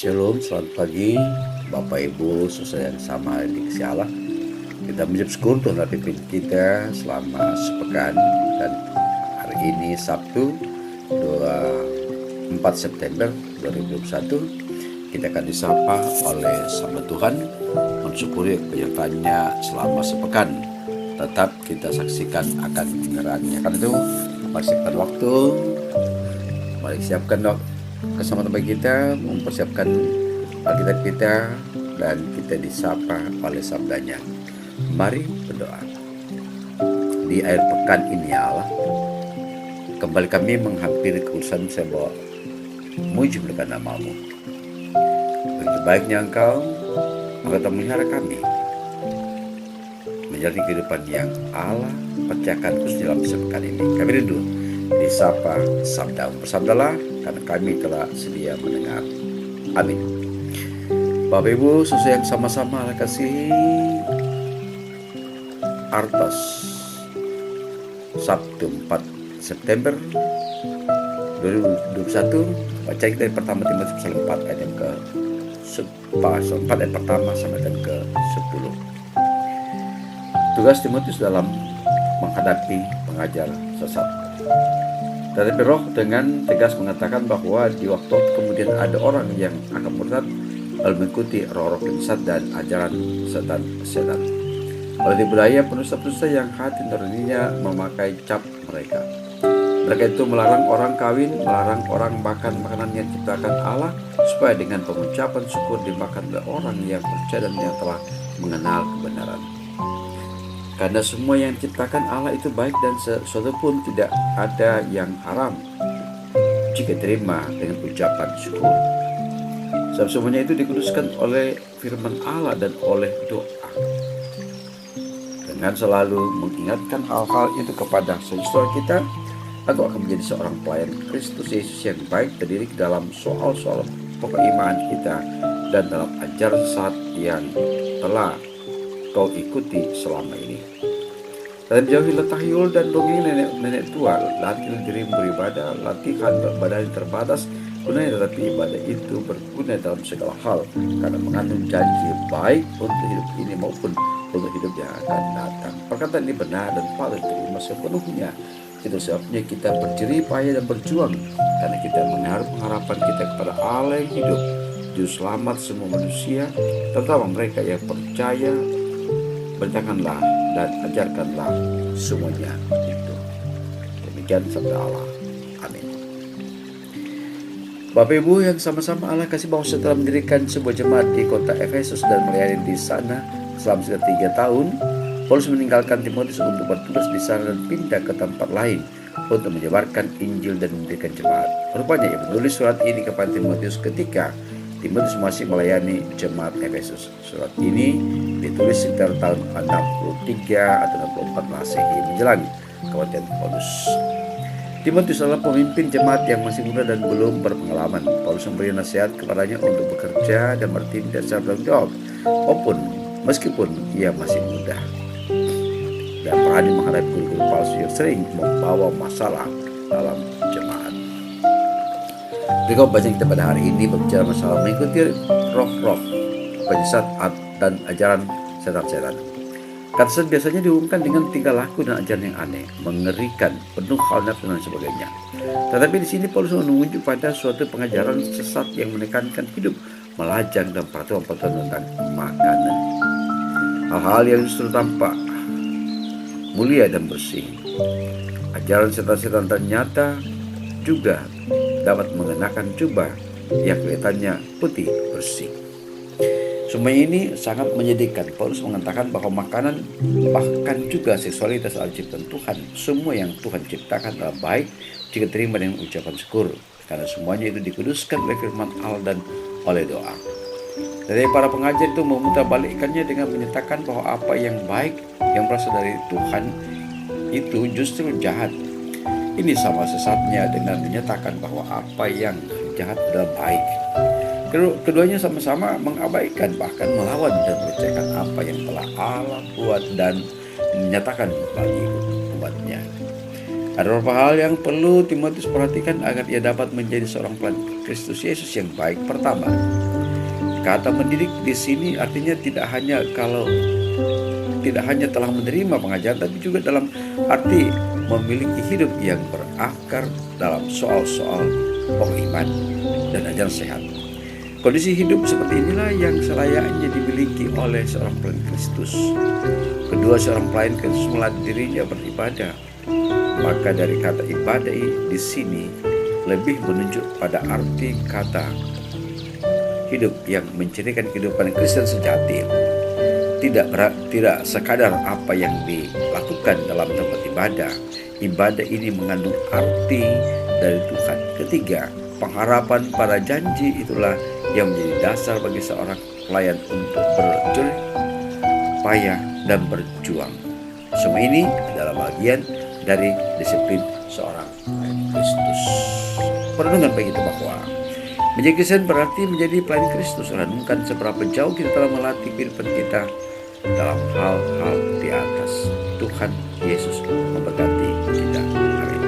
Shalom, selamat pagi Bapak Ibu, saudara yang sama di kasih Allah. Kita mengucap syukur Tuhan telah pimpin kita selama sepekan. Dan hari ini Sabtu 24 September 2021 kita akan disapa oleh sama Tuhan, mensyukuri penyertaannya selama sepekan. Tetap kita saksikan akan kebenarannya. Karena itu mari siapkan waktu, mari siapkan kesempatan bagi kita mempersiapkan Alkitab kita, dan kita disapa oleh sabdanya. Mari berdoa. Di akhir pekan ini ya Allah, kembali kami menghampiri keurusan sebuah muji berkat namamu. Begitu baiknya Engkau telah memelihara kami menjalani kehidupan yang Allah percayakan khusus dalam sepekan ini. Kami rindu disapa sabdamu. Bersabdalah, karena kami telah sedia mendengar. Amin. Bapak Ibu, sesuai yang sama-sama Allah kasih, Artos Sabtu 4 September 2021. Baca kita dari pertama Timotius pasal 4 ayat yang ke 4 ayat pertama sampai dan ke 10. Tugas Timotius dalam menghadapi pengajar sesat. Tetapi Roh dengan tegas mengatakan bahwa di waktu kemudian ada orang yang akan murtad lalu mengikuti roh-roh sesat dan ajaran setan. Oleh budaya penusta-penusta yang hati nuraninya memakai cap mereka. Mereka itu melarang orang kawin, melarang orang makan makanan yang diciptakan Allah, supaya dengan pengucapan syukur dimakan oleh orang yang percaya dan yang telah mengenal kebenaran. Karena semua yang diciptakan Allah itu baik, dan sesuatu pun tidak ada yang haram jika terima dengan ucapan syukur. Sebab semuanya itu dikuduskan oleh firman Allah dan oleh doa. Dengan selalu mengingatkan hal-hal itu kepada saudara kita, aku akan menjadi seorang pelayan Kristus Yesus yang baik, terdiri dalam soal-soal pokok iman kita dan dalam ajaran sesat yang telah kau ikuti selama ini. Dan jauhilah tahyul dan dongeng nenek tua. Latihlah dirimu beribadah, latihan beribadah yang terbatas gunanya, tetapi ibadah itu berguna dalam segala hal, karena mengandung janji baik untuk hidup ini maupun untuk hidup yang akan datang. Perkataan ini benar dan patut diterima sepenuhnya. Itu sebabnya kita berjerih payah dan berjuang, karena kita menaruh pengharapan kita kepada Allah yang hidup, juru selamat semua manusia, terutama mereka yang percaya. Beritakanlah dan ajarkanlah semuanya itu. Demikian sabda Allah. Amin. Bapak Ibu yang sama-sama Allah kasih, bahwa setelah mendirikan sebuah jemaat di kota Efesus dan melayani di sana selama sekitar 3 tahun, Paulus meninggalkan Timotius untuk bertugas di sana dan pindah ke tempat lain untuk menyebarkan Injil dan mendirikan jemaat. Rupanya ia menulis surat ini kepada Timotius ketika Timotius masih melayani jemaat Efesus. Surat ini ditulis sekitar tahun 63 atau 64 Masehi menjelang kematian Paulus. Timotius adalah pemimpin jemaat yang masih muda dan belum berpengalaman. Paulus memberi nasihat kepadanya untuk bekerja dan bertindak secara bertanggung jawab, meskipun ia masih muda dan berani menghadapi guru-guru palsu yang sering membawa masalah dalam jemaat. Berikut baca kita pada hari ini berbicara masalah mengikuti roh-roh penyesat dan ajaran setan-setan. Kata sesat biasanya dihubungkan dengan tingkah laku dan ajaran yang aneh, mengerikan, penuh hawa nafsu dan sebagainya. Tetapi di sini Paulus menunjuk pada suatu pengajaran sesat yang menekankan hidup melajang dan peraturan-peraturan tentang makanan. Hal-hal yang justru tampak mulia dan bersih. Ajaran setan-setan ternyata juga dapat mengenakan jubah yang kelihatannya putih bersih. Semua ini sangat menyedihkan. Paulus mengatakan bahwa makanan, bahkan juga seksualitas adalah ciptaan Tuhan. Semua yang Tuhan ciptakan adalah baik jika terima dengan ucapan syukur, karena semuanya itu dikuduskan oleh firman Allah dan oleh doa. Dari para pengajar itu memutarbalikkannya dengan menyatakan bahwa apa yang baik yang berasal dari Tuhan itu justru jahat. Ini sama sesatnya dengan menyatakan bahwa apa yang jahat adalah baik. Keduanya sama-sama mengabaikan, bahkan melawan dan percayakan apa yang telah Allah buat dan menyatakan bagi umatnya. Ada beberapa hal yang perlu Timotius perhatikan agar ia dapat menjadi seorang pelayan Kristus Yesus yang baik. Pertama, Kata mendidik di sini artinya tidak hanya telah menerima pengajaran, tapi juga dalam arti memiliki hidup yang berakar dalam soal-soal iman dan ajaran sehat. Kondisi hidup seperti inilah yang selayaknya dimiliki oleh seorang pelayan Kristus. Kedua, seorang pelayan Kristus melatih dirinya beribadah. Maka dari kata ibadah di sini lebih menunjuk pada arti kata hidup yang mencirikan kehidupan Kristen sejati. Tidak sekadar apa yang dilakukan dalam tempat ibadah. Ibadah ini mengandung arti dari Tuhan. Ketiga, pengharapan para janji itulah yang menjadi dasar bagi seorang pelayan untuk berjerih payah dan berjuang. Semua ini adalah bagian dari disiplin seorang pelayan Kristus. Perenungan begitu bahwa menjadi Kristen berarti menjadi pelayan Kristus. Renungkan seberapa jauh kita telah melatih kehidupan kita dalam hal-hal di atas. Tuhan Yesus memberkati kita. Amin.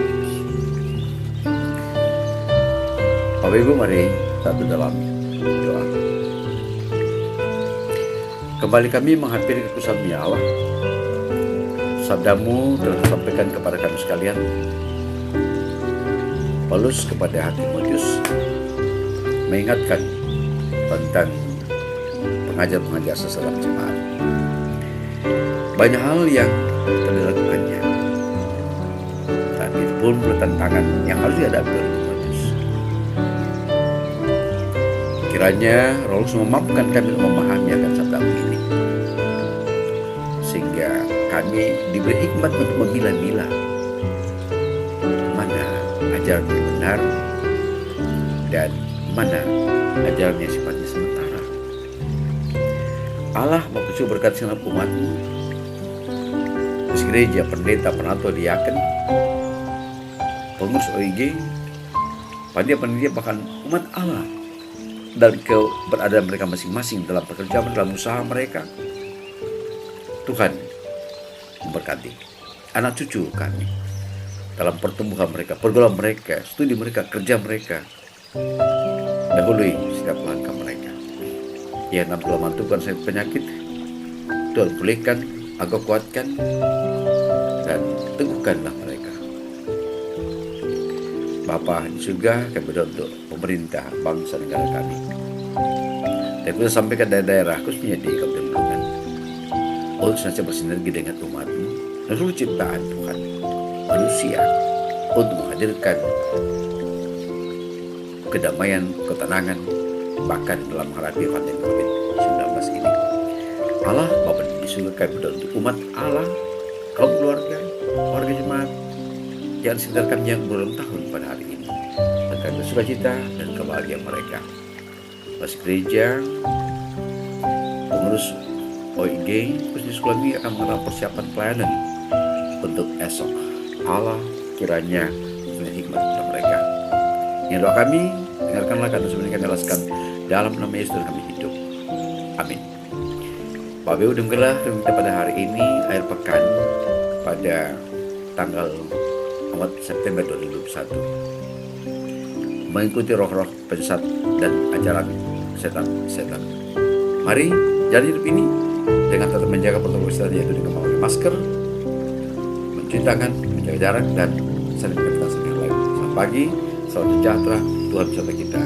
Bapak Ibu, mari satu dalam doa. Kembali kami menghampiri kekudusan ya Allah. Sabdamu telah disampaikan kepada kami sekalian. Paulus kepada Timotius mengingatkan tentang pengajar-pengajar sesama jemaat. Banyak hal yang telah dilakukannya, tapi itu pun tantangan yang harus dihadapi oleh Timotius. Kiranya Roh Kudus memampukan kami untuk memahami akan sabda ini, sehingga kami diberi hikmat untuk memilah-milah mana ajaran yang benar dan mana ajaran yang sifatnya sementara. Allah Maha berkat dengan umat-Mu, gereja, pendeta, penatua, diaken, pengurus OIG, panitia, bahkan umat Allah dan keberadaan mereka masing-masing dalam pekerjaan, dalam usaha mereka. Tuhan memberkati anak cucu kami dalam pertumbuhan mereka, pergaulan mereka, studi mereka, kerja mereka. Dahului setiap langkah mereka. Ya, dalam kelemahan Tuhan saya penyakit, Tuhan pulihkan, Engkau kuatkan, dan teguhkanlah mereka. Bapa di surga, kami berdoa untuk pemerintah, bangsa, negara kami. Dan kita sampaikan daerah-daerah, khususnya di Kabupaten Bulungan, untuk senantiasa bersinergi dengan umat-Mu dan seluruh ciptaan Tuhan, manusia, untuk menghadirkan kedamaian, ketenangan, bahkan dalam menghadapi pandemi COVID-19 ini. Allah Bapa di surga, kami berdoa untuk umat Allah, kaum keluarga, warga jemaat, jangan sekedar kami yang berulang tahun pada hari ini, akan bersukacita dan kebahagiaan mereka. Pas gereja, pengurus OIG, khusus di sekolah ini akan mengenal persiapan pelayanan untuk esok. Allah kiranya punya hikmat kepada mereka. Yang doa kami, dengarkanlah kata sebenarnya kami alaskan dalam nama Yesus kami hidup. Amin. Bapak Ibu, dengarlah kita pada hari ini, akhir pekan, pada tanggal 4 September 2021, mengikuti roh-roh penyesat dan ajaran setan. Mari jalani hidup ini dengan tetap menjaga protokol kesehatan, yaitu dengan memakai masker, mencuci tangan, menjaga jarak, dan saling berkata dengan lain. Selamat pagi, salam sejahtera, Tuhan beserta kita.